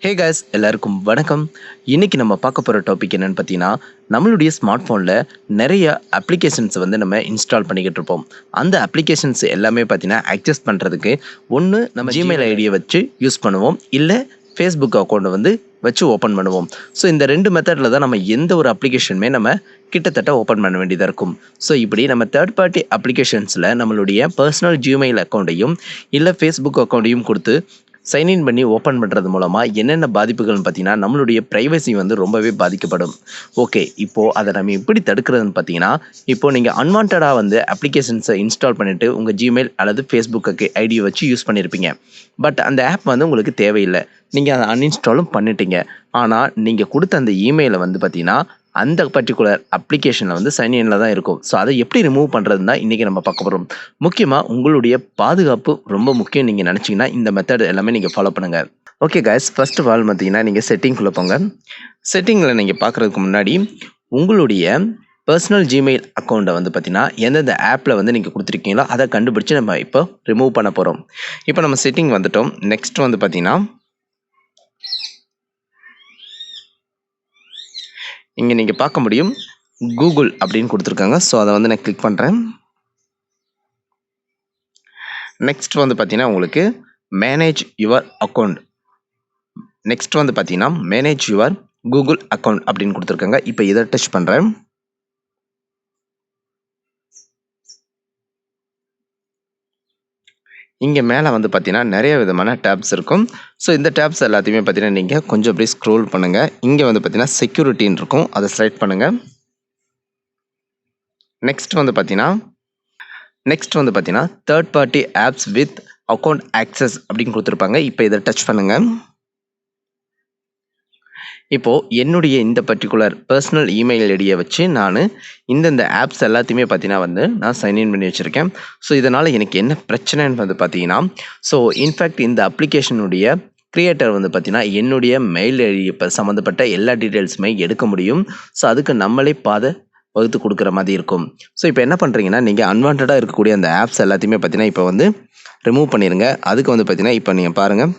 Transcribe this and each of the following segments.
ஹே guys எல்லாருக்கும் வணக்கம். இன்னைக்கு நம்ம பார்க்க போகிற டாபிக் என்னன்னு பார்த்தீங்கன்னா, நம்மளுடைய ஸ்மார்ட் ஃபோனில் நிறைய அப்ளிகேஷன்ஸ் வந்து நம்ம இன்ஸ்டால் பண்ணிக்கிட்டு இருப்போம். அந்த அப்ளிகேஷன்ஸ் எல்லாமே பார்த்தீங்கன்னா ஆக்சஸ் பண்ணுறதுக்கு ஒன்று நம்ம ஜிமெயில் ஐடியை வச்சு யூஸ் பண்ணுவோம், இல்லை ஃபேஸ்புக் அக்கௌண்ட்டை வந்து வச்சு ஓப்பன் பண்ணுவோம். ஸோ இந்த ரெண்டு மெத்தடில் தான் நம்ம எந்த ஒரு அப்ளிகேஷனுமே நம்ம கிட்டத்தட்ட ஓப்பன் பண்ண வேண்டியதாக இருக்கும். ஸோ இப்படி நம்ம தேர்ட் பார்ட்டி அப்ளிகேஷன்ஸில் நம்மளுடைய பர்சனல் ஜிமெயில் அக்கௌண்ட்டையும் இல்லை ஃபேஸ்புக் அக்கௌண்ட்டையும் கொடுத்து சைன்இன் பண்ணி ஓப்பன் பண்ணுறது மூலமாக என்னென்ன பாதிப்புகள்னு பார்த்தீங்கன்னா, நம்மளுடைய ப்ரைவசி வந்து ரொம்பவே பாதிக்கப்படும். ஓகே, இப்போது அதை நம்ம எப்படி தடுக்கிறதுன்னு பார்த்தீங்கன்னா, இப்போது நீங்கள் அன்வான்டாக வந்து அப்ளிகேஷன்ஸை இன்ஸ்டால் பண்ணிவிட்டு உங்கள் ஜிமெயில் அல்லது ஃபேஸ்புக்கு ஐடியை வச்சு யூஸ் பண்ணியிருப்பீங்க. பட் அந்த ஆப் வந்து உங்களுக்கு தேவையில்லை, நீங்கள் அதை அன்இன்ஸ்டாலும் பண்ணிட்டீங்க. ஆனால் நீங்கள் கொடுத்த அந்த இமெயிலை வந்து பார்த்தீங்கன்னா அந்த பர்டிகுலர் அப்ளிகேஷனில் வந்து சைன்இனில் தான் இருக்கும். ஸோ அதை எப்படி ரிமூவ் பண்ணுறதுன்னு தான் இன்றைக்கி நம்ம பார்க்க போகிறோம். முக்கியமாக உங்களுடைய பாதுகாப்பு ரொம்ப முக்கியம் நீங்கள் நினச்சிங்கன்னா இந்த மெத்தட் எல்லாமே நீங்கள் ஃபாலோ பண்ணுங்கள். Okay guys, first of all பார்த்தீங்கன்னா நீங்கள் செட்டிங்குள்ளே போங்க. செட்டிங்கில் நீங்கள் பார்க்குறதுக்கு முன்னாடி உங்களுடைய பர்சனல் ஜிமெயில் அக்கௌண்ட்டை வந்து பார்த்தீங்கன்னா எந்தெந்த ஆப்பில் வந்து நீங்கள் கொடுத்துருக்கீங்களோ அதை கண்டுபிடிச்சி நம்ம இப்போ ரிமூவ் பண்ண போகிறோம். இப்போ நம்ம செட்டிங் வந்துட்டோம். நெக்ஸ்ட் வந்து பார்த்தீங்கன்னா இங்கே நீங்கள் பார்க்க முடியும் கூகுள் அப்படின்னு கொடுத்துருக்காங்க. ஸோ அதை வந்து நான் கிளிக் பண்ணுறேன். நெக்ஸ்ட் வந்து பார்த்தீங்கன்னா உங்களுக்கு மேனேஜ் யுவர் அக்கௌண்ட். நெக்ஸ்ட் வந்து பார்த்தீங்கன்னா மேனேஜ் யுவர் கூகுள் அக்கௌண்ட் அப்படின்னு கொடுத்துருக்காங்க. இப்போ இதை டச் பண்ணுறேன். இங்கே மேலே வந்து பார்த்தீங்கன்னா நிறைய விதமான டேப்ஸ் இருக்கும். ஸோ இந்த டேப்ஸ் எல்லாத்தையுமே பார்த்தீங்கன்னா நீங்கள் கொஞ்சம் அப்படியே ஸ்க்ரோல் பண்ணுங்கள். இங்கே வந்து பார்த்தீங்கன்னா செக்யூரிட்டின்னு இருக்கும், அதை செலக்ட் பண்ணுங்கள். நெக்ஸ்ட் வந்து பார்த்தீங்கன்னா third party apps with account access அப்படின்னு கொடுத்துருப்பாங்க. இப்போ இதை டச் பண்ணுங்கள். இப்போது என்னுடைய இந்த பர்டிகுலர் பர்சனல் இமெயில் ஐடியை வச்சு நான் இந்தந்த ஆப்ஸ் எல்லாத்தையுமே பார்த்தீங்கன்னா வந்து நான் சைன்இன் பண்ணி வச்சுருக்கேன். ஸோ இதனால் எனக்கு என்ன பிரச்சனைன்னு வந்து பார்த்தீங்கன்னா, ஸோ இன்ஃபேக்ட் இந்த அப்ளிகேஷனுடைய கிரியேட்டர் வந்து பார்த்தீங்கன்னா என்னுடைய மெயில் ஐடி இப்போ சம்மந்தப்பட்ட எல்லா டீட்டெயில்ஸுமே எடுக்க முடியும். ஸோ அதுக்கு நம்மளே பாதை வகுத்து கொடுக்குற மாதிரி இருக்கும். ஸோ இப்போ என்ன பண்ணுறீங்கன்னா, நீங்கள் அன்வான்டாக இருக்கக்கூடிய அந்த ஆப்ஸ் எல்லாத்தையுமே பார்த்தீங்கன்னா இப்போ வந்து ரிமூவ் பண்ணிடுங்க. அதுக்கு வந்து பார்த்தீங்கன்னா இப்போ நீங்கள் பாருங்கள்,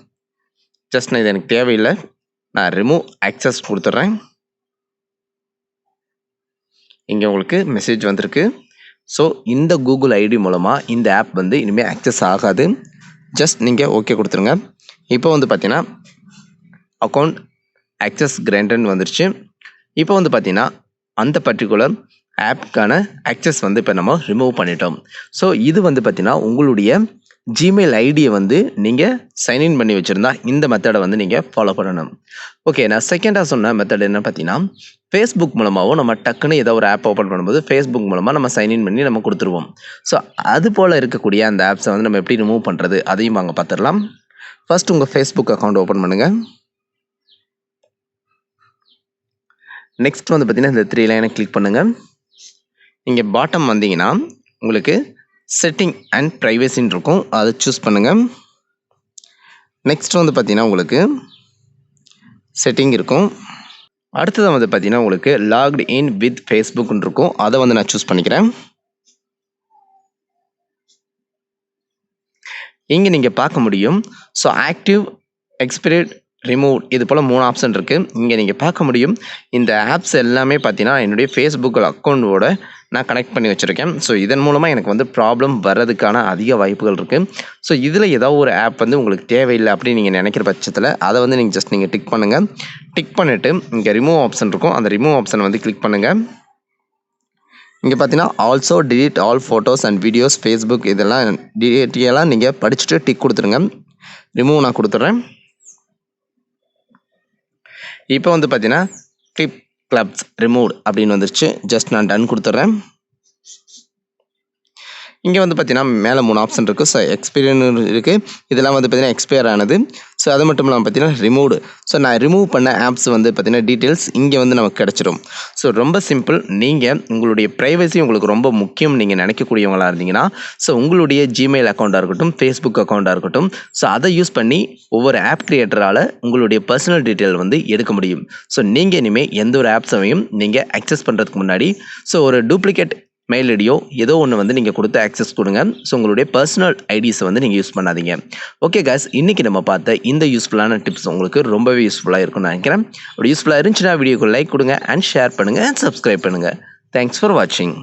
ஜஸ்ட் நான் இது எனக்கு தேவையில்லை, நான் ரிமூவ் ஆக்சஸ் கொடுத்துட்றேன். இங்கே உங்களுக்கு மெசேஜ் வந்திருக்கு. ஸோ இந்த கூகுள் ஐடி மூலமாக இந்த ஆப் வந்து இனிமேல் ஆக்சஸ் ஆகாது. ஜஸ்ட் நீங்கள் ஓகே கொடுத்துருங்க. இப்போ வந்து பார்த்தீங்கன்னா அக்கௌண்ட் ஆக்சஸ் கிராண்டட்னு வந்துருச்சு. இப்போ வந்து பார்த்தீங்கன்னா அந்த பர்டிகுலர் ஆப்புக்கான ஆக்சஸ் வந்து இப்போ நம்ம ரிமூவ் பண்ணிட்டோம். ஸோ இது வந்து பார்த்தீங்கன்னா உங்களுடைய ஜிமெயில் ஐடியை வந்து நீங்கள் சைன்இன் பண்ணி வச்சுருந்தா இந்த மெத்தடை வந்து நீங்கள் ஃபாலோ பண்ணணும். ஓகே, நான் செகண்டாக சொன்ன மெத்தட் என்ன பார்த்தீங்கன்னா, ஃபேஸ்புக் மூலமாகவும் நம்ம டக்குன்னு ஏதோ ஒரு ஆப் ஓப்பன் பண்ணும்போது ஃபேஸ்புக் மூலமாக நம்ம சைன்இன் பண்ணி நம்ம கொடுத்துருவோம். ஸோ அது போல் இருக்கக்கூடிய அந்த ஆப்ஸை வந்து நம்ம எப்படி ரிமூவ் பண்ணுறது அதையும் வாங்க பார்த்துடலாம். ஃபர்ஸ்ட் உங்கள் ஃபேஸ்புக் அக்கௌண்ட் ஓப்பன் பண்ணுங்கள். நெக்ஸ்ட் வந்து பார்த்தீங்கன்னா இந்த 3 லைனை கிளிக் பண்ணுங்கள். இங்கே பாட்டம் வந்தீங்கன்னா உங்களுக்கு செட்டிங் அண்ட் ப்ரைவசின்னு இருக்கும், அதை சூஸ் பண்ணுங்கள். நெக்ஸ்ட் வந்து பார்த்தீங்கன்னா உங்களுக்கு செட்டிங் இருக்கும். அடுத்தது வந்து பார்த்தீங்கன்னா உங்களுக்கு லாக்டு இன் வித் ஃபேஸ்புக்னு இருக்கும், அதை வந்து நான் சூஸ் பண்ணிக்கிறேன். இங்கே நீங்கள் பார்க்க முடியும். ஸோ ஆக்டிவ், எக்ஸ்பிரேட், ரிமூவ் இது போல் 3 ஆப்ஷன் இருக்குது. இங்கே நீங்கள் பார்க்க முடியும் இந்த ஆப்ஸ் எல்லாமே பார்த்தீங்கன்னா என்னுடைய ஃபேஸ்புக் அக்கௌண்ட்டோட நான் கனெக்ட் பண்ணி வச்சுருக்கேன். ஸோ இதன் மூலமாக எனக்கு வந்து ப்ராப்ளம் வர்றதுக்கான அதிக வாய்ப்புகள் இருக்குது. ஸோ இதில் ஏதாவது ஒரு ஆப் வந்து உங்களுக்கு தேவையில்லை அப்படின்னு நீங்கள் நினைக்கிற பட்சத்தில் அதை வந்து நீங்கள் டிக் பண்ணுங்கள். டிக் பண்ணிவிட்டு இங்கே ரிமூவ் ஆப்ஷன் இருக்கும், அந்த ரிமூவ் ஆப்ஷனை வந்து கிளிக் பண்ணுங்கள். இங்கே பார்த்தீங்கன்னா also delete all photos and videos Facebook இதெல்லாம் டீட்டெயிலாக நீங்கள் படிச்சுட்டு டிக் கொடுத்துருங்க. ரிமூவ் நான் கொடுத்துட்றேன். இப்போ வந்து பார்த்தீங்கன்னா கிளிப் கிளப்ஸ் ரிமூவ் அப்படின்னு வந்துருச்சு. ஜஸ்ட் நான் டன் கொடுத்துட்றேன். இங்கே வந்து பார்த்தீங்கன்னா மேலே 3 ஆப்ஷன் இருக்குது. ஸோ எக்ஸ்பீரியன் இருக்குது, இதெல்லாம் வந்து பார்த்தீங்கன்னா எக்ஸ்பயர் ஆனது. ஸோ அது மட்டும் இல்லாமல் பார்த்தீங்கன்னா ரிமூவ்டு. ஸோ நான் ரிமூவ் பண்ண ஆப்ஸ் வந்து பார்த்தீங்கன்னா டீட்டெயில்ஸ் இங்கே வந்து நமக்கு கிடச்சிடும். ஸோ ரொம்ப சிம்பிள். நீங்கள் உங்களுடைய ப்ரைவசி உங்களுக்கு ரொம்ப முக்கியம் நீங்கள் நினைக்கக்கூடியவங்களாக இருந்தீங்கன்னா, ஸோ உங்களுடைய ஜிமெயில் அக்கௌண்ட்டாக இருக்கட்டும், ஃபேஸ்புக் அக்கௌண்ட்டாக இருக்கட்டும், ஸோ அதை யூஸ் பண்ணி ஒவ்வொரு ஆப் கிரியேட்டரால் உங்களுடைய பர்சனல் டீட்டெயில் வந்து எடுக்க முடியும். ஸோ நீங்கள் இனிமேல் எந்த ஒரு ஆப்ஸையும் நீங்கள் அக்சஸ் பண்ணுறதுக்கு முன்னாடி ஸோ ஒரு டூப்ளிகேட் மெயில் ஐடியோ ஏதோ ஒன்று வந்து நீங்கள் கொடுத்து ஆக்சஸ் கொடுங்க. ஸோ உங்களுடைய பர்சனல் ஐடிஸை வந்து நீங்கள் யூஸ் பண்ணாதீங்க. ஓகே காய்ஸ், இன்றைக்கி நம்ம பார்த்த இந்த யூஸ்ஃபுல்லான டிப்ஸ் உங்களுக்கு ரொம்பவே யூஸ்ஃபுல்லாக இருக்கும்னு நினைக்கிறேன். அப்படி யூஸ்ஃபுல்லாக இருந்துச்சுன்னா வீடியோக்கு லைக் கொடுங்க அண்ட் ஷேர் பண்ணுங்கள் அண்ட் சப்ஸ்கிரைப் பண்ணுங்கள். தேங்க்ஸ் ஃபார் வாட்சிங்.